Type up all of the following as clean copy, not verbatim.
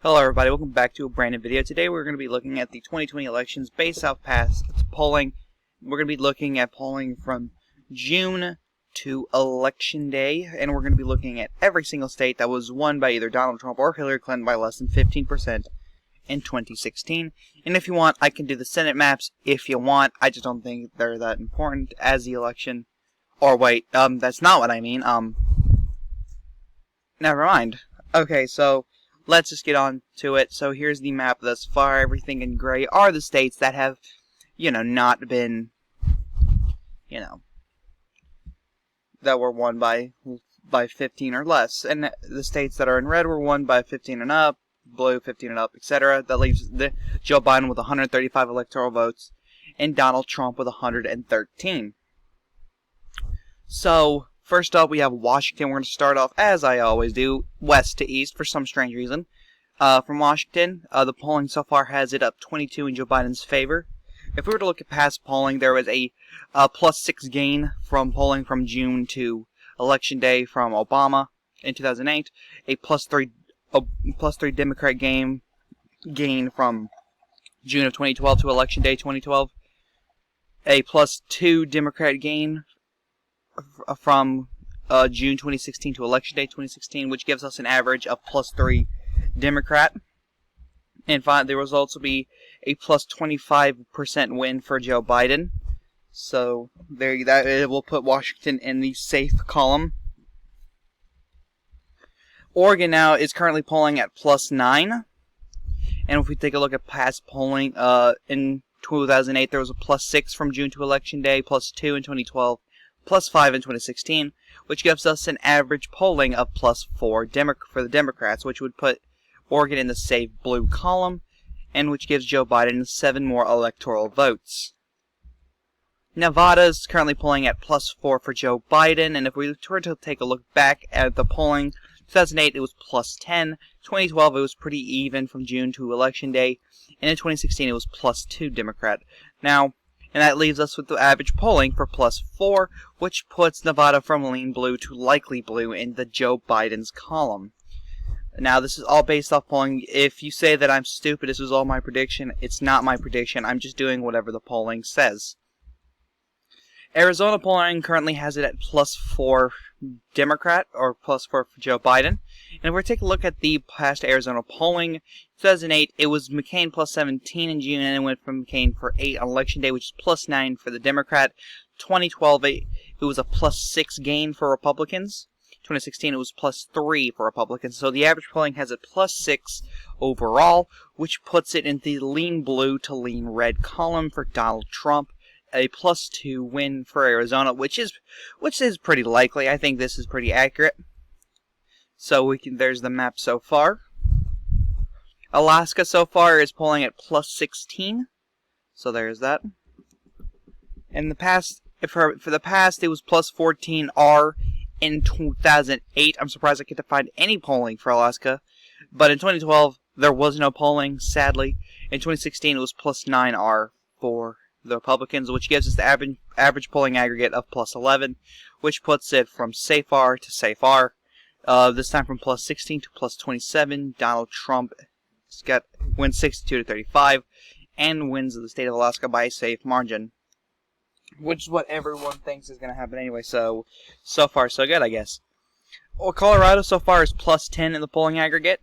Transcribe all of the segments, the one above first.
Hello everybody, welcome back to a brand new video. Today we're going to be looking at the 2020 elections based off past polling. We're going to be looking at polling from June to Election Day, and we're going to be looking at every single state that was won by either Donald Trump or Hillary Clinton by less than 15% in 2016. And if you want, I can do the Senate maps if you want. I just don't think they're that important as the election. Or wait, that's not what I mean. Never mind. Okay, so let's just get on to it. So here's the map thus far. Everything in gray are the states that have, not been, that were won by 15 or less. And the states that are in red were won by 15 and up, blue 15 and up, etc. That leaves Joe Biden with 135 electoral votes and Donald Trump with 113. So first up, we have Washington. We're going to start off, as I always do, west to east for some strange reason. From Washington, the polling so far has it up 22 in Joe Biden's favor. If we were to look at past polling, there was a +6 gain from polling from June to Election Day from Obama in 2008. A +3 Democrat gain from June of 2012 to Election Day 2012. A +2 Democrat gain from June 2016 to Election Day 2016, which gives us an average of +3 Democrat. And the results will be a +25% win for Joe Biden. So it will put Washington in the safe column. Oregon now is currently polling at +9. And if we take a look at past polling, in 2008 there was a +6 from June to Election Day, +2 in 2012, +5 in 2016, which gives us an average polling of +4 for the Democrats, which would put Oregon in the safe blue column, and which gives Joe Biden 7 more electoral votes. Nevada is currently polling at +4 for Joe Biden, and if we were to take a look back at the polling, 2008 it was +10, 2012 it was pretty even from June to Election Day, and in 2016 it was +2 Democrat. Now, and that leaves us with the average polling for +4, which puts Nevada from lean blue to likely blue in the Joe Biden's column. Now, this is all based off polling. If you say that I'm stupid, this is all my prediction, it's not my prediction. I'm just doing whatever the polling says. Arizona polling currently has it at +4 Democrat, or +4 for Joe Biden. And if we take a look at the past Arizona polling, 2008, it was McCain +17 in June, and it went from McCain for 8 on Election Day, which is +9 for the Democrat. 2012, it was a +6 gain for Republicans. 2016, it was +3 for Republicans. So the average polling has it +6 overall, which puts it in the lean blue to lean red column for Donald Trump. A +2 win for Arizona, which is pretty likely. I think this is pretty accurate. So there's the map so far. Alaska so far is polling at +16. So there's that. In the past, for the past, it was +14 R in 2008. I'm surprised I can't find any polling for Alaska. But in 2012, there was no polling, sadly. In 2016, it was +9 R for the Republicans, which gives us the average polling aggregate of +11, which puts it from safe R to safe R. This time from +16 to +27. Donald Trump wins 62 to 35 and wins the state of Alaska by a safe margin, which is what everyone thinks is going to happen anyway. So far so good, I guess. Well, Colorado so far is +10 in the polling aggregate.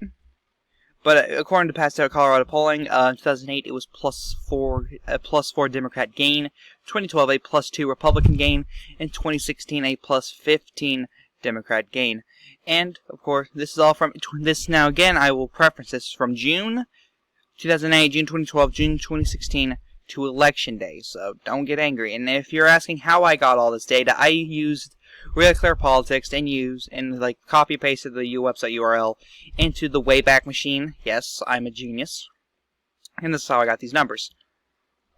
But according to past Colorado polling, 2008 it was +4 Democrat gain, 2012 a +2 Republican gain, and 2016 a +15 Democrat gain. And of course, this is all from this. Now again, I will preference this from June 2008, June 2012, June 2016 to Election Day. So don't get angry. And if you're asking how I got all this data, I used Real Clear Politics and copy pasted the website URL into the Wayback Machine. Yes, I'm a genius. And this is how I got these numbers.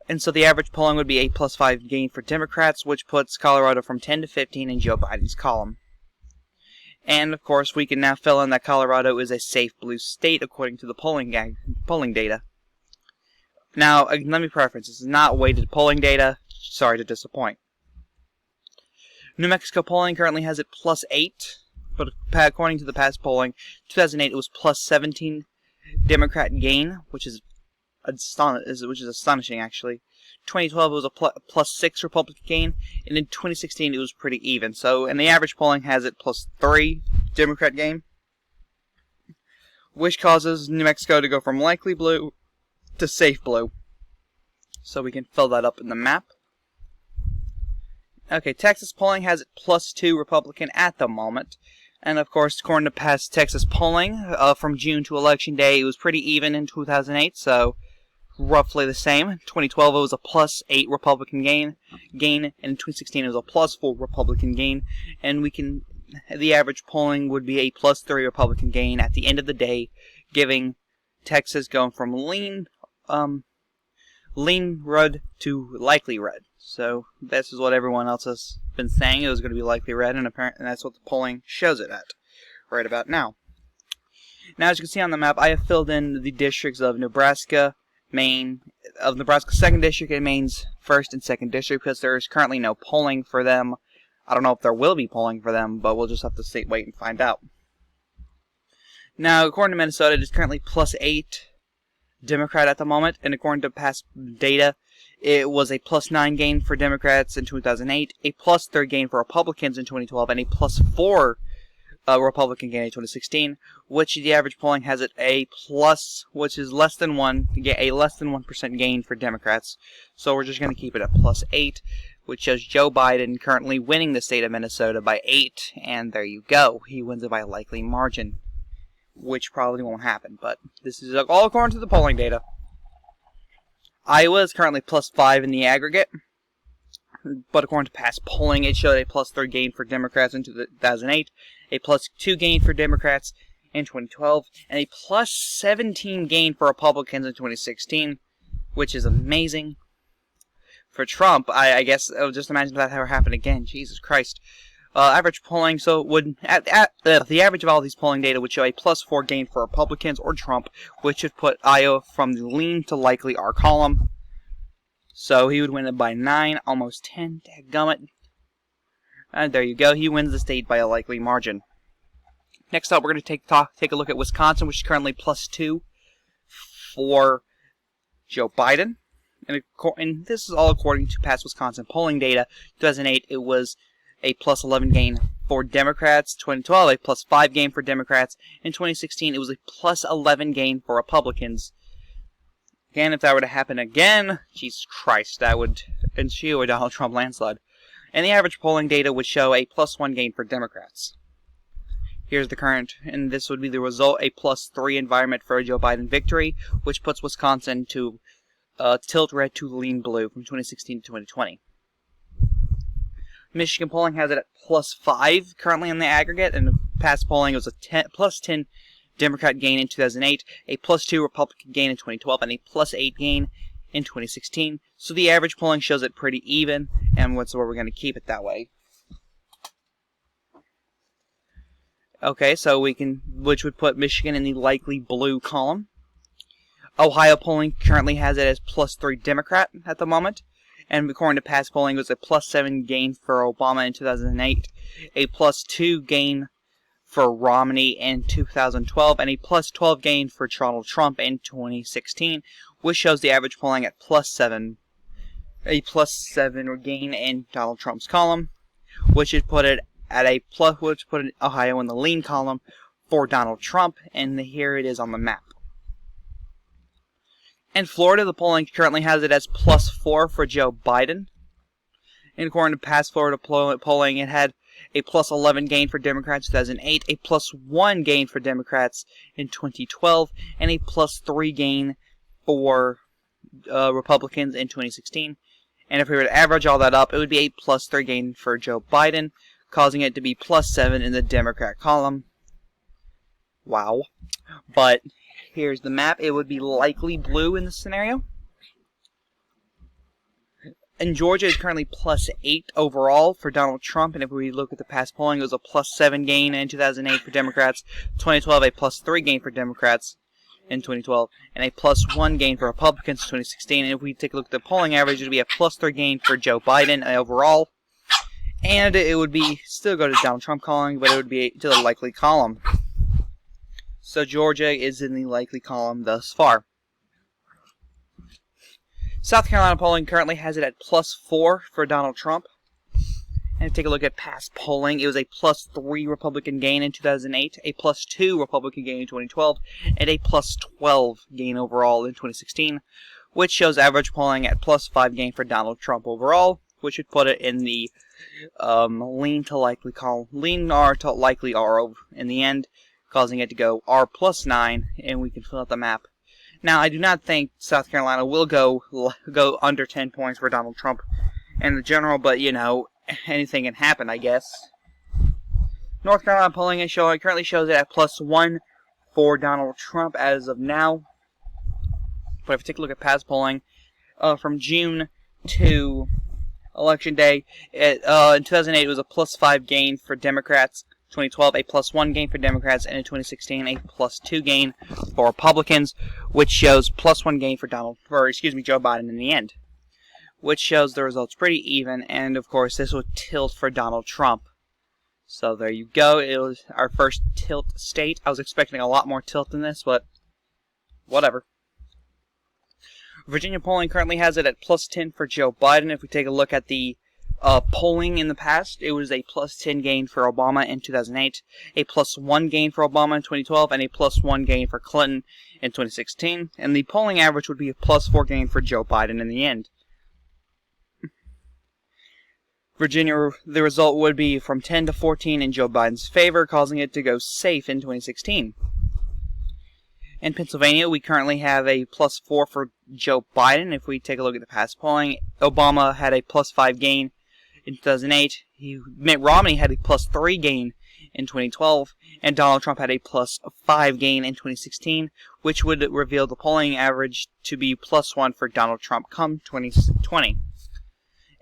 And so the average polling would be a +5 gain for Democrats, which puts Colorado from 10 to 15 in Joe Biden's column. And of course, we can now fill in that Colorado is a safe blue state according to the polling data. Now, let me preference, this is not weighted polling data. Sorry to disappoint. New Mexico polling currently has it +8, but according to the past polling, 2008 it was +17. Democrat gain, which is astonishing actually. 2012 it was a +6 Republican gain, and in 2016 it was pretty even. So, and the average polling has it +3 Democrat gain, which causes New Mexico to go from likely blue to safe blue. So we can fill that up in the map. Okay, Texas polling has it +2 Republican at the moment. And of course, according to past Texas polling, from June to Election Day, it was pretty even in 2008, so roughly the same. In 2012, it was a +8 Republican gain, and in 2016, it was a +4 Republican gain. And the average polling would be a +3 Republican gain at the end of the day, giving Texas going from lean red to likely red. So this is what everyone else has been saying. It was going to be likely red, and that's what the polling shows it at right about now. Now, as you can see on the map, I have filled in the districts of Nebraska, Maine, of Nebraska's 2nd district and Maine's 1st and 2nd district, because there is currently no polling for them. I don't know if there will be polling for them, but we'll just have to wait and find out. Now, according to Minnesota, it is currently +8 Democrat at the moment, and according to past data, it was a +9 gain for Democrats in 2008, a +3 gain for Republicans in 2012, and a +4 Republican gain in 2016, which the average polling has it which is less than 1% gain for Democrats. So we're just going to keep it at +8, which shows Joe Biden currently winning the state of Minnesota by 8, and there you go. He wins it by a likely margin, which probably won't happen, but this is all according to the polling data. Iowa is currently +5 in the aggregate, but according to past polling, it showed a +3 gain for Democrats in 2008, a +2 gain for Democrats in 2012, and a +17 gain for Republicans in 2016, which is amazing. For Trump, I guess, just imagine that ever happened again. Jesus Christ. Average polling, so the average of all these polling data would show a +4 gain for Republicans or Trump, which would put Iowa from the lean to likely R column. So he would win it by 9, almost 10. Dadgummit. And there you go. He wins the state by a likely margin. Next up, we're going to take a look at Wisconsin, which is currently +2 for Joe Biden. And this is all according to past Wisconsin polling data. 2008, it was a +11 gain for Democrats. 2012, a +5 gain for Democrats. In 2016, it was a +11 gain for Republicans. Again, if that were to happen again, Jesus Christ, that would ensue a Donald Trump landslide. And the average polling data would show a +1 gain for Democrats. Here's the current, and this would be the result, a +3 environment for a Joe Biden victory, which puts Wisconsin to tilt red to lean blue from 2016 to 2020. Michigan polling has it at +5 currently in the aggregate, and past polling was a +10 Democrat gain in 2008, a +2 Republican gain in 2012, and a +8 gain in 2016. So the average polling shows it pretty even, and where we're going to keep it that way. Okay, so which would put Michigan in the likely blue column. Ohio polling currently has it as +3 Democrat at the moment, and according to past polling, it was a +7 gain for Obama in 2008, a +2 gain for Romney in 2012, and a +12 gain for Donald Trump in 2016, which shows the average polling at +7, a +7 gain in Donald Trump's column, which would put it at Ohio in the lean column for Donald Trump, and here it is on the map. In Florida, the polling currently has it as +4 for Joe Biden. And according to past Florida polling, it had a +11 gain for Democrats in 2008, a +1 gain for Democrats in 2012, and a +3 gain for Republicans in 2016. And if we were to average all that up, it would be a +3 gain for Joe Biden, causing it to be +7 in the Democrat column. Wow. But here's the map. It would be likely blue in this scenario. And Georgia is currently +8 overall for Donald Trump. And if we look at the past polling, it was a +7 gain in 2008 for Democrats. 2012, a +3 gain for Democrats in 2012. And a +1 gain for Republicans in 2016. And if we take a look at the polling average, it would be a +3 gain for Joe Biden overall. And it would be still go to Donald Trump column, but it would be to the likely column. So Georgia is in the likely column thus far. South Carolina polling currently has it at +4 for Donald Trump. And take a look at past polling. It was a +3 Republican gain in 2008, a +2 Republican gain in 2012, and a +12 gain overall in 2016, which shows average polling at +5 gain for Donald Trump overall, which would put it in the lean to likely column, lean R to likely R in the end, causing it to go R +9, and we can fill out the map. Now, I do not think South Carolina will go under 10 points for Donald Trump in the general, but you know, anything can happen, I guess. North Carolina polling currently shows it at +1 for Donald Trump as of now. But if you take a look at past polling, from June to Election Day, in 2008 it was a +5 gain for Democrats, 2012 a +1 gain for Democrats, and in 2016 a +2 gain for Republicans, which shows +1 gain for Joe Biden in the end, which shows the results pretty even, and of course this would tilt for Donald Trump. So there you go. It was our first tilt state. I was expecting a lot more tilt than this, but whatever. Virginia polling currently has it at +10 for Joe Biden. If we take a look at the polling in the past, it was a +10 gain for Obama in 2008, a +1 gain for Obama in 2012, and a +1 gain for Clinton in 2016. And the polling average would be a +4 gain for Joe Biden in the end. Virginia, the result would be from 10 to 14 in Joe Biden's favor, causing it to go safe in 2016. In Pennsylvania, we currently have a +4 for Joe Biden. If we take a look at the past polling, Obama had a +5 gain in 2008. Mitt Romney had a +3 gain in 2012, and Donald Trump had a +5 gain in 2016, which would reveal the polling average to be +1 for Donald Trump come 2020.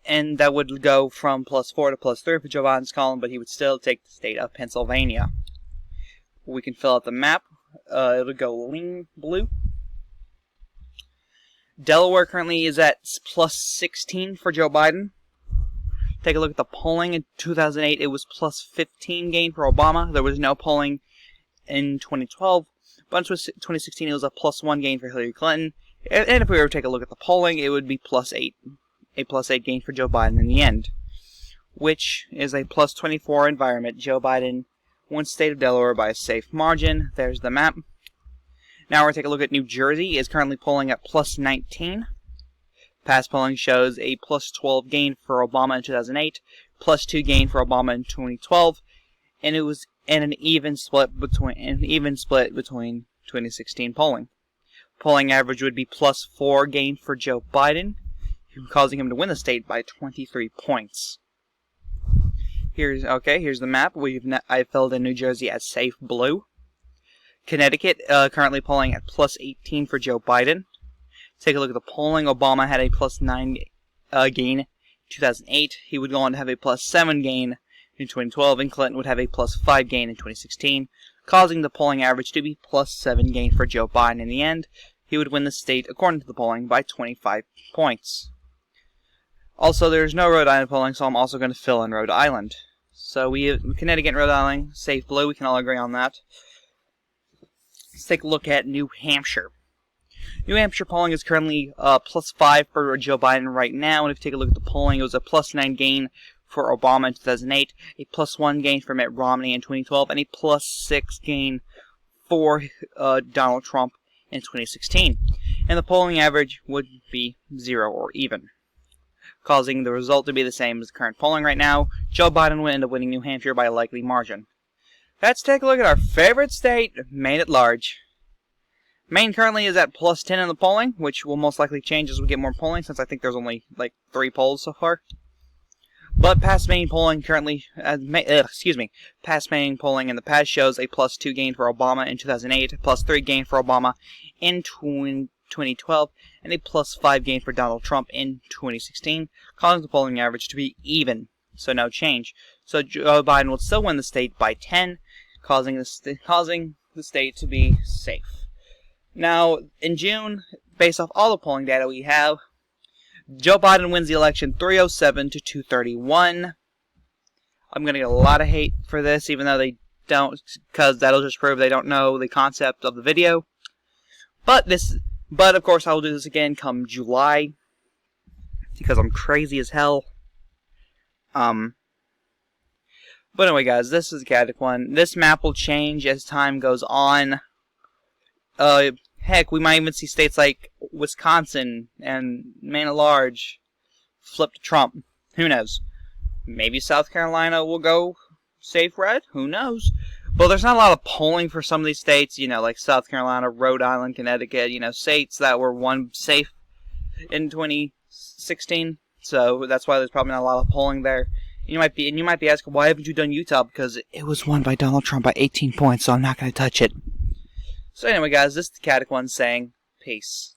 And that would go from +4 to +3 for Joe Biden's column, but he would still take the state of Pennsylvania. We can fill out the map. It'll go lean blue. Delaware currently is at +16 for Joe Biden. Take a look at the polling. In 2008, it was +15 gain for Obama. There was no polling in 2012. But in 2016, it was a +1 gain for Hillary Clinton. And if we were to take a look at the polling, it would be +8. A +8 gain for Joe Biden in the end, which is a +24 environment. Joe Biden wins state of Delaware by a safe margin. There's the map. Now we're going to take a look at New Jersey. It's currently polling at +19. Past polling shows a +12 gain for Obama in 2008, +2 gain for Obama in 2012, and it was an even split between 2016 polling. Polling average would be +4 gain for Joe Biden, causing him to win the state by 23 points. Here's the map. I filled in New Jersey as safe blue. Connecticut currently polling at +18 for Joe Biden. Take a look at the polling. Obama had a +9 gain in 2008. He would go on to have a +7 gain in 2012, and Clinton would have a +5 gain in 2016, causing the polling average to be +7 gain for Joe Biden in the end. He would win the state, according to the polling, by 25 points. Also, there's no Rhode Island polling, so I'm also going to fill in Rhode Island. So we have Connecticut and Rhode Island, safe blue. We can all agree on that. Let's take a look at New Hampshire. New Hampshire polling is currently +5 for Joe Biden right now. And if you take a look at the polling, it was a +9 gain for Obama in 2008, a +1 gain for Mitt Romney in 2012, and a +6 gain for Donald Trump in 2016. And the polling average would be 0 or even, causing the result to be the same as the current polling right now. Joe Biden would end up winning New Hampshire by a likely margin. Let's take a look at our favorite state, Maine at large. Maine currently is at +10 in the polling, which will most likely change as we get more polling, since I think there's only like 3 polls so far. But past Maine polling currently, past Maine polling in the past shows a +2 gain for Obama in 2008, a +3 gain for Obama in 2012, and a +5 gain for Donald Trump in 2016, causing the polling average to be even, so no change. So Joe Biden will still win the state by 10, causing the state to be safe. Now, in June, based off all the polling data we have, Joe Biden wins the election 307 to 231. I'm going to get a lot of hate for this, even though they don't, because that'll just prove they don't know the concept of the video. But of course I will do this again come July, because I'm crazy as hell. But anyway, guys, this is the Caddick one. This map will change as time goes on. Heck, we might even see states like Wisconsin and Maine-at-Large flip to Trump. Who knows? Maybe South Carolina will go safe red. Who knows? But there's not a lot of polling for some of these states, you know, like South Carolina, Rhode Island, Connecticut, you know, states that were one safe in 2016. So that's why there's probably not a lot of polling there. You might be asking, why haven't you done Utah? Because it was won by Donald Trump by 18 points, so I'm not going to touch it. So anyway, guys, this is the Caddick one saying, peace.